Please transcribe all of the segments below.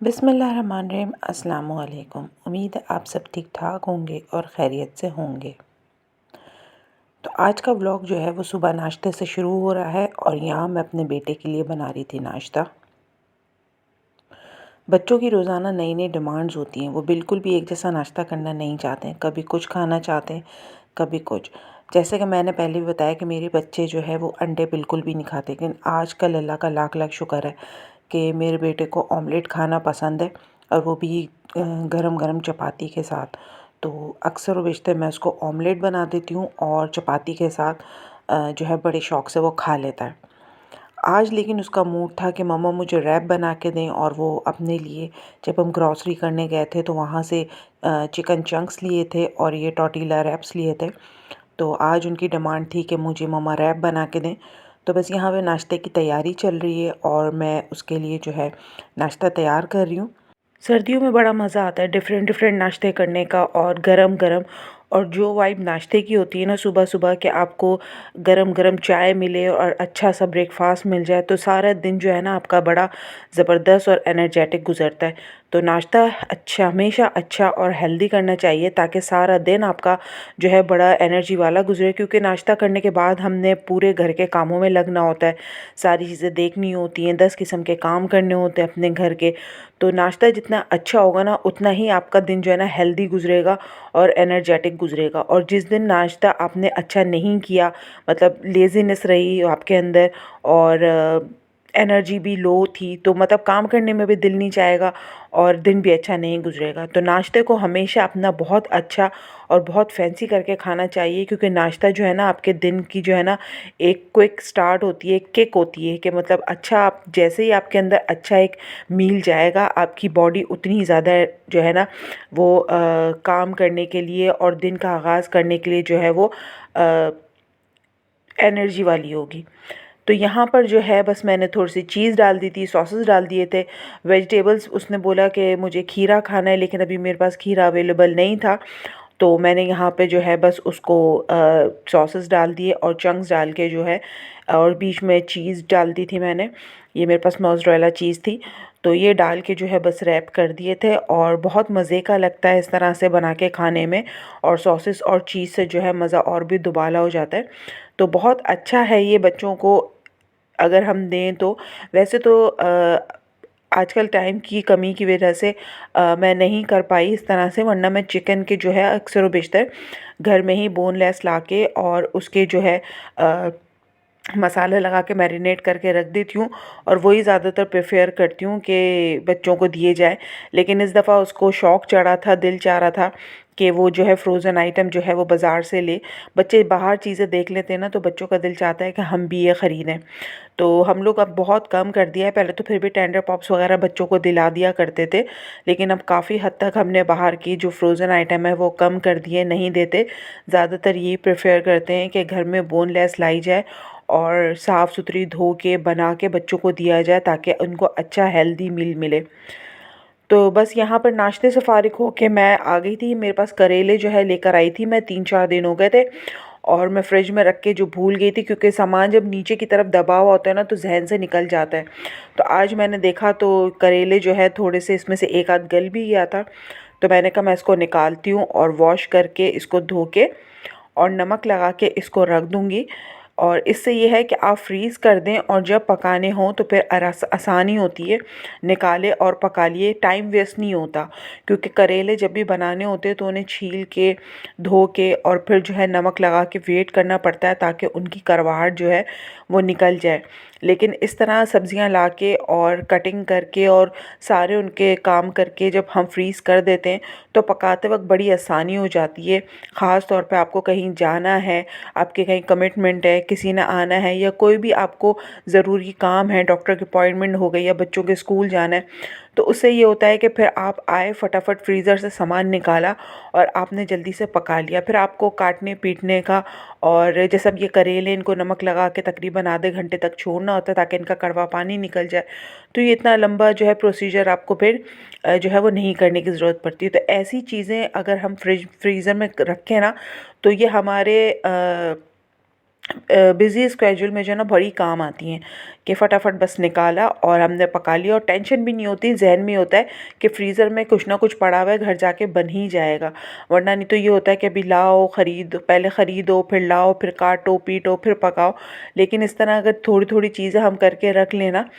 बिस्मिल्लाहिर्रहमानिर्रहीम। अस्सलाम वालेकुम। उम्मीद है आप सब ठीक ठाक होंगे और खैरियत से होंगे। तो आज का व्लॉग जो है वो सुबह नाश्ते से शुरू हो रहा है और यहाँ मैं अपने बेटे के लिए बना रही थी नाश्ता। बच्चों की रोज़ाना नई नई डिमांड्स होती हैं, वो बिल्कुल भी एक जैसा नाश्ता करना नहीं चाहते हैं। कभी कुछ खाना चाहते हैं, कभी कुछ। जैसे कि मैंने पहले भी बताया कि मेरे बच्चे जो है वो अंडे बिल्कुल भी नहीं खाते, लेकिन आजकल अल्लाह का लाख लाख शुक्र है कि मेरे बेटे को ऑमलेट खाना पसंद है, और वो भी गरम गरम चपाती के साथ। तो अक्सर व बेशतर मैं उसको ऑमलेट बना देती हूँ और चपाती के साथ जो है बड़े शौक़ से वो खा लेता है। आज लेकिन उसका मूड था कि मम्मा मुझे रैप बना के दें, और वो अपने लिए, जब हम ग्रॉसरी करने गए थे तो वहाँ से चिकन चंक्स लिए थे और ये टॉर्टिला रैप्स लिए थे। तो आज उनकी डिमांड थी कि मुझे मम्मा रैप बना के दें। तो बस यहाँ पे नाश्ते की तैयारी चल रही है और मैं उसके लिए जो है नाश्ता तैयार कर रही हूँ। सर्दियों में बड़ा मज़ा आता है डिफ़रेंट डिफ़रेंट नाश्ते करने का, और गरम गरम। और जो वाइब नाश्ते की होती है ना सुबह सुबह, कि आपको गरम गरम चाय मिले और अच्छा सा ब्रेकफास्ट मिल जाए, तो सारा दिन जो है ना आपका बड़ा ज़बरदस्त और एनर्जेटिक गुजरता है। तो नाश्ता अच्छा, हमेशा अच्छा और हेल्दी करना चाहिए, ताकि सारा दिन आपका जो है बड़ा एनर्जी वाला गुजरे। क्योंकि नाश्ता करने के बाद हमने पूरे घर के कामों में लगना होता है, सारी चीज़ें देखनी होती हैं, 10 किस्म के काम करने होते हैं अपने घर के। तो नाश्ता जितना अच्छा होगा ना, उतना ही आपका दिन जो है ना हेल्दी गुजरेगा और एनर्जेटिक गुजरेगा। और जिस दिन नाश्ता आपने अच्छा नहीं किया, मतलब लेज़ीनेस रही आपके अंदर और एनर्जी भी लो थी, तो मतलब काम करने में भी दिल नहीं चाहेगा और दिन भी अच्छा नहीं गुजरेगा। तो नाश्ते को हमेशा अपना बहुत अच्छा और बहुत फैंसी करके खाना चाहिए, क्योंकि नाश्ता जो है ना आपके दिन की जो है ना एक क्विक स्टार्ट होती है, एक किक होती है, कि मतलब अच्छा, आप जैसे ही आपके अंदर अच्छा एक मील जाएगा, आपकी बॉडी उतनी ही ज़्यादा जो है ना वो काम करने के लिए और दिन का आगाज़ करने के लिए जो है वो एनर्जी वाली होगी। तो यहाँ पर जो है बस मैंने थोड़ी सी चीज़ डाल दी थी, सॉसेस डाल दिए थे, वेजिटेबल्स। उसने बोला कि मुझे खीरा खाना है, लेकिन अभी मेरे पास खीरा अवेलेबल नहीं था। तो मैंने यहाँ पे जो है बस उसको सॉसेस डाल दिए और चंक्स डाल के जो है, और बीच में चीज़ डाल दी थी मैंने। ये मेरे पास मोज़रेला चीज़ थी, तो ये डाल के जो है बस रैप कर दिए थे। और बहुत मज़े का लगता है इस तरह से बना के खाने में, और सॉसेस और चीज़ से जो है मज़ा और भी दुबाला हो जाता है। तो बहुत अच्छा है ये बच्चों को अगर हम दें तो। वैसे तो आजकल टाइम की कमी की वजह से मैं नहीं कर पाई इस तरह से, वरना मैं चिकन के जो है अक्सर व बेशतर घर में ही बोनलेस लाके और उसके जो है मसाला लगा के मैरिनेट करके रख देती हूँ, और वही ज़्यादातर प्रेफर करती हूँ कि बच्चों को दिए जाए। लेकिन इस दफ़ा उसको शौक़ चढ़ा था, दिल चाह रहा था कि वो जो है फ्रोज़न आइटम जो है वो बाज़ार से ले। बच्चे बाहर चीज़ें देख लेते हैं ना, तो बच्चों का दिल चाहता है कि हम भी ये ख़रीदें। तो हम लोग अब बहुत कम कर दिया है, पहले तो फिर भी टेंडर पॉप्स वगैरह बच्चों को दिला दिया करते थे, लेकिन अब काफ़ी हद तक हमने बाहर की जो फ्रोज़न आइटम है वो कम कर दिए, नहीं देते। ज़्यादातर यही प्रेफर करते हैं कि घर में बोनलेस लाई जाए और साफ़ सुथरी धो के बना के बच्चों को दिया जाए, ताकि उनको अच्छा हेल्दी मील मिले। तो बस यहाँ पर नाश्ते से फ़ारिग होके मैं आ गई थी। मेरे पास करेले जो है लेकर आई थी मैं, 3-4 दिन हो गए थे, और मैं फ्रिज में रख के जो भूल गई थी, क्योंकि सामान जब नीचे की तरफ दबा हुआ होता है ना तो जहन से निकल जाता है। तो आज मैंने देखा तो करेले जो है थोड़े से इसमें से एक आध गल भी गया था। तो मैंने कहा मैं इसको निकालती हूँ और वॉश करके इसको धो के और नमक लगा के इसको रख दूँगी। और इससे ये है कि आप फ्रीज़ कर दें, और जब पकाने हों तो फिर आसानी होती है, निकाले और पका लिए, टाइम वेस्ट नहीं होता। क्योंकि करेले जब भी बनाने होते हैं तो उन्हें छील के, धो के और फिर जो है नमक लगा के वेट करना पड़ता है, ताकि उनकी करवाहट जो है वो निकल जाए। लेकिन इस तरह सब्जियां लाके और कटिंग करके और सारे उनके काम करके जब हम फ्रीज़ कर देते हैं, तो पकाते वक्त बड़ी आसानी हो जाती है। ख़ास तौर पे आपको कहीं जाना है, आपके कहीं कमिटमेंट है, किसी ने आना है, या कोई भी आपको ज़रूरी काम है, डॉक्टर की अपॉइंटमेंट हो गई, या बच्चों के स्कूल जाना है, तो उससे ये होता है कि फिर आप आए, फटाफट फ्रीज़र से सामान निकाला और आपने जल्दी से पका लिया। फिर आपको काटने पीटने का, और जैसे अब ये करेले, इनको नमक लगा के तकरीबन आधे घंटे तक छोड़ना होता है, ताकि इनका कड़वा पानी निकल जाए। तो ये इतना लंबा जो है प्रोसीजर आपको फिर जो है वो नहीं करने की ज़रूरत पड़ती है। तो ऐसी चीज़ें अगर हम फ्रीज़र में रखें ना, तो ये हमारे बिज़ी स्केड्यूल में जो है ना बड़ी काम आती हैं कि फटाफट बस निकाला और हमने पका लिया, और टेंशन भी नहीं होती, जहन में होता है कि फ्रीज़र में कुछ ना कुछ पड़ा हुआ है, घर जाके बन ही जाएगा। वरना नहीं तो ये होता है कि अभी लाओ, पहले ख़रीदो, फिर लाओ, फिर काटो पीटो, फिर पकाओ। लेकिन इस तरह अगर थोड़ी थोड़ी चीज़ें हम करके रख लेना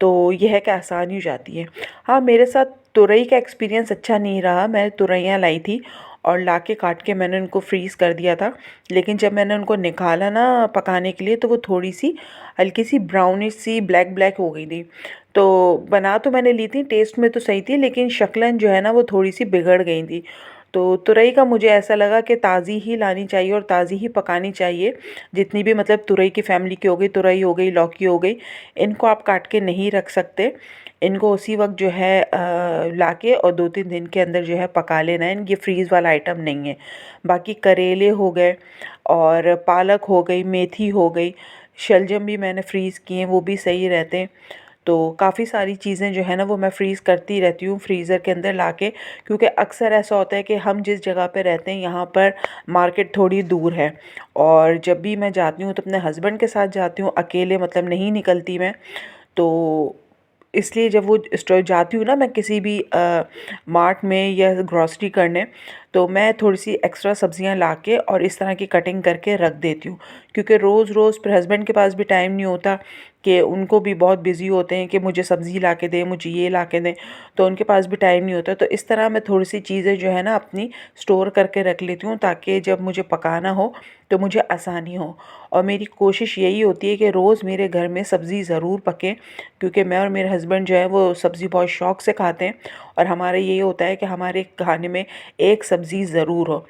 तो यह है कि आसानी हो जाती है। हाँ, मेरे साथ तुरई का एक्सपीरियंस अच्छा नहीं रहा। मैं तुरैयाँ लाई थी और लाके काट के मैंने उनको फ्रीज़ कर दिया था, लेकिन जब मैंने उनको निकाला ना पकाने के लिए तो वो थोड़ी सी हल्की सी ब्राउनिश सी ब्लैक ब्लैक हो गई थी। तो बना तो मैंने ली थी, टेस्ट में तो सही थी, लेकिन शक्लन जो है ना वो थोड़ी सी बिगड़ गई थी। तो तुरई का मुझे ऐसा लगा कि ताज़ी ही लानी चाहिए और ताज़ी ही पकानी चाहिए। जितनी भी मतलब तुरई की फैमिली की हो गई, तुरई हो गई, लौकी हो गई, इनको आप काट के नहीं रख सकते। इनको उसी वक्त जो है लाके और 2-3 दिन के अंदर जो है पका लेना है। ये फ्रीज़ वाला आइटम नहीं है। बाकी करेले हो गए और पालक हो गई, मेथी हो गई, शलजम भी मैंने फ्रीज़ किए हैं, वो भी सही रहते हैं। तो काफ़ी सारी चीज़ें जो है ना वो मैं फ्रीज़ करती रहती हूँ फ्रीज़र के अंदर लाके, क्योंकि अक्सर ऐसा होता है कि हम जिस जगह पे रहते हैं यहाँ पर मार्केट थोड़ी दूर है, और जब भी मैं जाती हूँ तो अपने हस्बैंड के साथ जाती हूँ, अकेले मतलब नहीं निकलती मैं। तो इसलिए जब वो स्टोर जाती हूँ ना मैं किसी भी मार्ट में या ग्रॉसरी करने, तो मैं थोड़ी सी एक्स्ट्रा सब्जियां लाके और इस तरह की कटिंग करके रख देती हूँ, क्योंकि रोज़ रोज़ फिर हस्बैंड के पास भी टाइम नहीं होता, कि उनको भी बहुत बिजी होते हैं कि मुझे सब्ज़ी ला के दें, मुझे ये ला के दें, तो उनके पास भी टाइम नहीं होता। तो इस तरह मैं थोड़ी सी चीज़ें जो है ना अपनी स्टोर करके रख लेती हूँ, ताकि जब मुझे पकाना हो तो मुझे आसानी हो। और मेरी कोशिश यही होती है कि रोज़ मेरे घर में सब्ज़ी ज़रूर पके, क्योंकि मैं और मेरे हस्बैंड जो है वो सब्ज़ी बहुत शौक़ से खाते हैं, और हमारा यही होता है कि हमारे खाने में एक सब्ज़ी ज़रूर हो।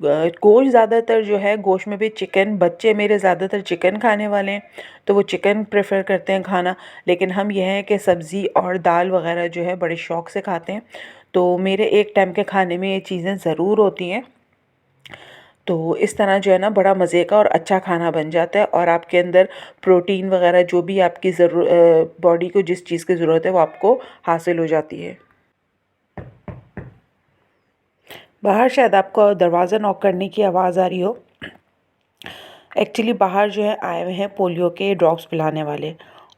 गोश्त ज़्यादातर जो है, गोश्त में भी चिकन, बच्चे मेरे ज़्यादातर चिकन खाने वाले हैं, तो वो चिकन प्रेफर करते हैं खाना। लेकिन हम यह है कि सब्ज़ी और दाल वगैरह जो है बड़े शौक़ से खाते हैं। तो मेरे एक टाइम के खाने में ये चीज़ें ज़रूर होती हैं। तो इस तरह जो है ना बड़ा मज़े का और अच्छा खाना बन जाता है, और आपके अंदर प्रोटीन वगैरह जो भी आपकी बॉडी को जिस चीज़ की ज़रूरत है वो आपको हासिल हो जाती है। बाहर शायद आपको दरवाज़ा नॉक करने की आवाज़ आ रही हो। एक्चुअली बाहर जो है आए हुए हैं पोलियो के ड्रॉप्स पिलाने वाले,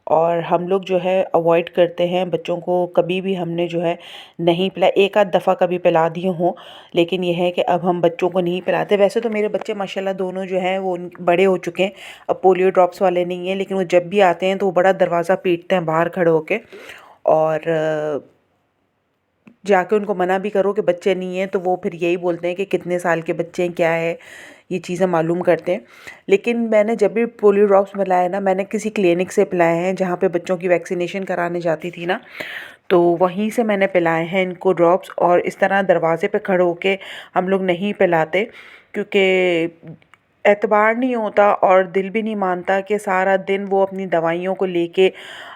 और हम लोग जो है अवॉइड करते हैं बच्चों को, कभी भी हमने जो है नहीं पिलाया। एक आध दफ़ा कभी पिला दिए हों, लेकिन यह है कि अब हम बच्चों को नहीं पिलाते। वैसे तो मेरे बच्चे माशाल्लाह दोनों जो हैं वो बड़े हो चुके हैं, अब पोलियो ड्रॉप्स वाले नहीं हैं, लेकिन वो जब भी आते हैं तो वो बड़ा दरवाज़ा पीटते हैं बाहर खड़े होके, और जाके उनको मना भी करो कि बच्चे नहीं हैं तो वो फिर यही बोलते हैं कि कितने साल के बच्चे हैं, क्या है, ये चीज़ें मालूम करते हैं। लेकिन मैंने जब भी पोलियो ड्रॉप्स पिलाए ना, मैंने किसी क्लिनिक से पिलाए हैं जहाँ पे बच्चों की वैक्सीनेशन कराने जाती थी ना, तो वहीं से मैंने पिलाए हैं इनको ड्रॉप्स। और इस तरह दरवाजे पे खड़े होके हम लोग नहीं पिलाते, क्योंकि एतबार नहीं होता और दिल भी नहीं मानता कि सारा दिन वो अपनी दवाइयों को लेके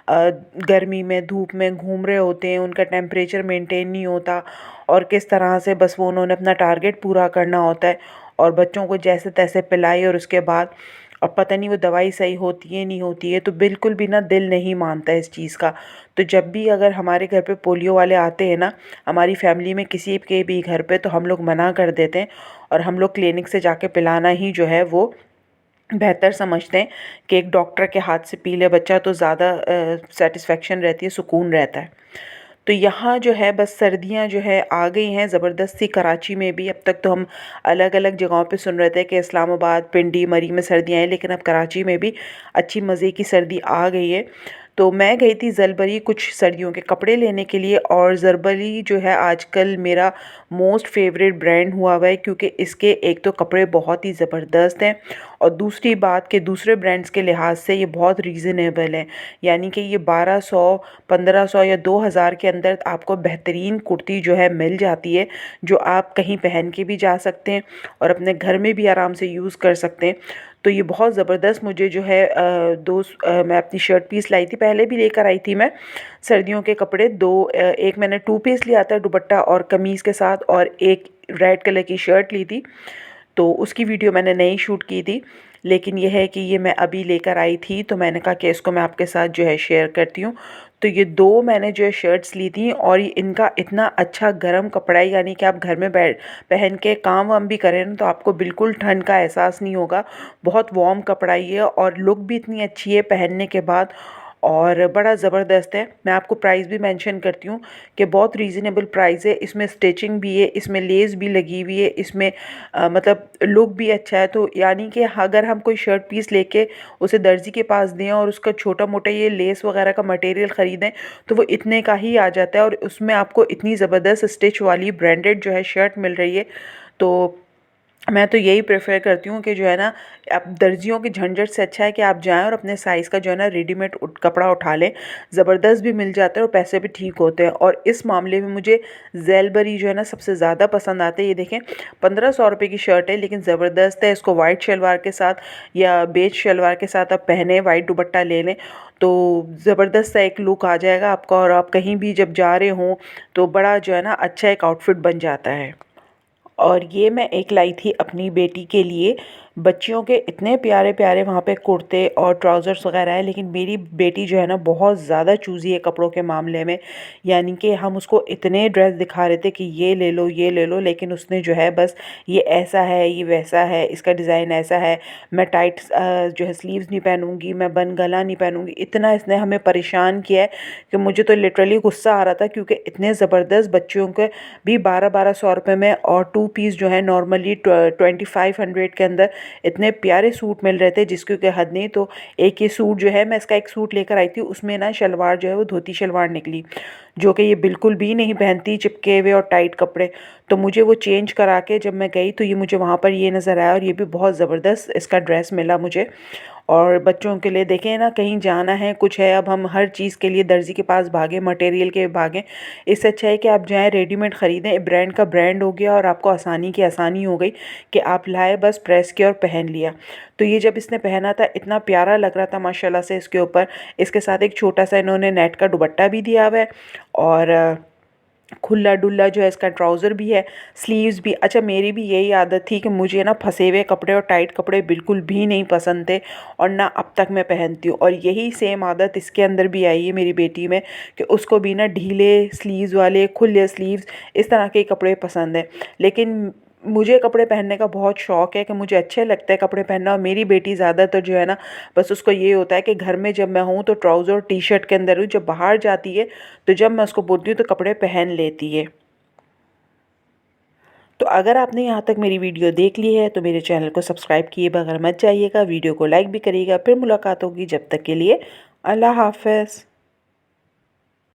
गर्मी में धूप में घूम रहे होते हैं, उनका टेम्परेचर मेंटेन नहीं होता, और किस तरह से बस वो उन्होंने अपना टारगेट पूरा करना होता है, और बच्चों को जैसे तैसे पिलाई, और उसके बाद अब पता नहीं वो दवाई सही होती है नहीं होती है, तो बिल्कुल भी ना दिल नहीं मानता इस चीज़ का। तो जब भी अगर हमारे घर पे पोलियो वाले आते हैं ना, हमारी फैमिली में किसी के भी घर पे, तो हम लोग मना कर देते हैं, और हम लोग क्लिनिक से जाके पिलाना ही जो है वो बेहतर समझते हैं, कि एक डॉक्टर के हाथ से पी ले बच्चा तो ज़्यादा सेटिस्फेक्शन रहती है, सुकून रहता है। तो यहाँ जो है बस सर्दियाँ जो है आ गई हैं ज़बरदस्ती, कराची में भी। अब तक तो हम अलग अलग जगहों पे सुन रहे थे कि इस्लामाबाद, पिंडी, मरी में सर्दियाँ हैं, लेकिन अब कराची में भी अच्छी मज़े की सर्दी आ गई है। तो मैं गई थी ज़लबरी कुछ सर्दियों के कपड़े लेने के लिए, और ज़लबरी जो है आजकल मेरा मोस्ट फेवरेट ब्रांड हुआ हुआ है, क्योंकि इसके एक तो कपड़े बहुत ही ज़बरदस्त हैं, और दूसरी बात कि दूसरे ब्रांड्स के लिहाज से ये बहुत रीज़नेबल है। यानी कि ये 1200, 1500 या 2000 के अंदर आपको बेहतरीन कुर्ती जो है मिल जाती है, जो आप कहीं पहन के भी जा सकते हैं और अपने घर में भी आराम से यूज़ कर सकते हैं। तो ये बहुत ज़बरदस्त मुझे जो है मैं अपनी शर्ट पीस लाई थी, पहले भी लेकर आई थी मैं सर्दियों के कपड़े दो। एक मैंने 2 पीस लिया था दुपट्टा और कमीज़ के साथ, और एक रेड कलर की शर्ट ली थी, तो उसकी वीडियो मैंने नहीं शूट की थी। लेकिन यह है कि ये मैं अभी लेकर आई थी, तो मैंने कहा कि इसको मैं आपके साथ जो है शेयर करती हूँ। तो ये 2 मैंने जो है शर्ट्स ली थी और ये इनका इतना अच्छा गर्म कपड़ा है, यानी कि आप घर में पहन के काम वाम भी करें ना तो आपको बिल्कुल ठंड का एहसास नहीं होगा। बहुत वार्म कपड़ा ये है और लुक भी इतनी अच्छी है पहनने के बाद और बड़ा ज़बरदस्त है। मैं आपको प्राइस भी मेंशन करती हूँ कि बहुत रीज़नेबल प्राइस है। इसमें स्टिचिंग भी है, इसमें लेस भी लगी हुई है, इसमें मतलब लुक भी अच्छा है। तो यानी कि अगर हम कोई शर्ट पीस लेके उसे दर्जी के पास दें और उसका छोटा मोटा ये लेस वगैरह का मटेरियल ख़रीदें तो वो इतने का ही आ जाता है और उसमें आपको इतनी ज़बरदस्त स्टिच वाली ब्रांडेड जो है शर्ट मिल रही है। तो मैं तो यही प्रेफ़र करती हूँ कि जो है ना, आप दर्जियों के झंझट से अच्छा है कि आप जाएँ और अपने साइज़ का जो है ना रेडीमेड कपड़ा उठा लें। ज़बरदस्त भी मिल जाता है और पैसे भी ठीक होते हैं। और इस मामले में मुझे ज़ेलबरी जो है ना सबसे ज़्यादा पसंद आते हैं। ये देखें 1500 रुपये की शर्ट है लेकिन ज़बरदस्त है। इसको वाइट शलवार के साथ या बेज शलवार के साथ आप पहने, वाइट दुपट्टा ले लें तो ज़बरदस्त सा एक लुक आ जाएगा आपका और आप कहीं भी जब जा रहे हों तो बड़ा जो है ना अच्छा एक आउटफिट बन जाता है। और ये मैं एक लाई थी अपनी बेटी के लिए। बच्चियों के इतने प्यारे प्यारे वहाँ पे कुर्ते और ट्राउज़र्स वगैरह हैं लेकिन मेरी बेटी जो है ना बहुत ज़्यादा चूज़ी है कपड़ों के मामले में। यानी कि हम उसको इतने ड्रेस दिखा रहे थे कि ये ले लो लेकिन उसने जो है बस ये ऐसा है, ये वैसा है, इसका डिज़ाइन ऐसा है, मैं टाइट जो है स्लीव्स नहीं पहनूँगी, मैं बन गला नहीं पहनूँगी। इतना इसने हमें परेशान किया है कि मुझे तो लिटरली गुस्सा आ रहा था क्योंकि इतने ज़बरदस्त बच्चियों के भी 1200 रुपये में और 2 पीस जो है नॉर्मली 2500 के अंदर इतने प्यारे सूट मिल रहे थे जिसकी कोई हद नहीं। तो एक ये सूट जो है मैं इसका एक सूट लेकर आई थी, उसमें ना शलवार जो है वो धोती शलवार निकली जो कि ये बिल्कुल भी नहीं पहनती, चिपके हुए और टाइट कपड़े। तो मुझे वो चेंज करा के जब मैं गई तो ये मुझे वहाँ पर ये नज़र आया और ये भी बहुत ज़बरदस्त इसका ड्रेस मिला मुझे। और बच्चों के लिए देखें ना, कहीं जाना है कुछ है, अब हम हर चीज़ के लिए दर्जी के पास भागें, मटेरियल के भागें, इससे अच्छा है कि आप जाएँ रेडीमेड ख़रीदें। ब्रांड का ब्रांड हो गया और आपको आसानी की आसानी हो गई कि आप लाए, बस प्रेस किया और पहन लिया। तो ये जब इसने पहना था इतना प्यारा लग रहा था माशाल्लाह से इसके ऊपर। इसके साथ एक छोटा सा इन्होंने नेट का दुपट्टा भी दिया हुआ है और खुला डुल्ला जो है इसका ट्राउज़र भी है, स्लीव्स भी। अच्छा, मेरी भी यही आदत थी कि मुझे ना फंसे हुए कपड़े और टाइट कपड़े बिल्कुल भी नहीं पसंद थे और ना अब तक मैं पहनती हूँ। और यही सेम आदत इसके अंदर भी आई है मेरी बेटी में कि उसको भी ना ढीले स्लीव्स वाले, खुले स्लीव्स, इस तरह के कपड़े पसंद हैं। लेकिन मुझे कपड़े पहनने का बहुत शौक़ है कि मुझे अच्छे लगते हैं कपड़े पहनना। और मेरी बेटी ज़्यादातर जो है ना, बस उसको ये होता है कि घर में जब मैं हूँ तो ट्राउज़र टी शर्ट के अंदर हूँ, जब बाहर जाती है तो जब मैं उसको बोलती हूँ तो कपड़े पहन लेती है। तो अगर आपने यहाँ तक मेरी वीडियो देख ली है तो मेरे चैनल को सब्सक्राइब किए बगैर मत जाइएगा, वीडियो को लाइक भी करिएगा। फिर मुलाकात होगी, जब तक के लिए अल्लाह हाफ़िज़।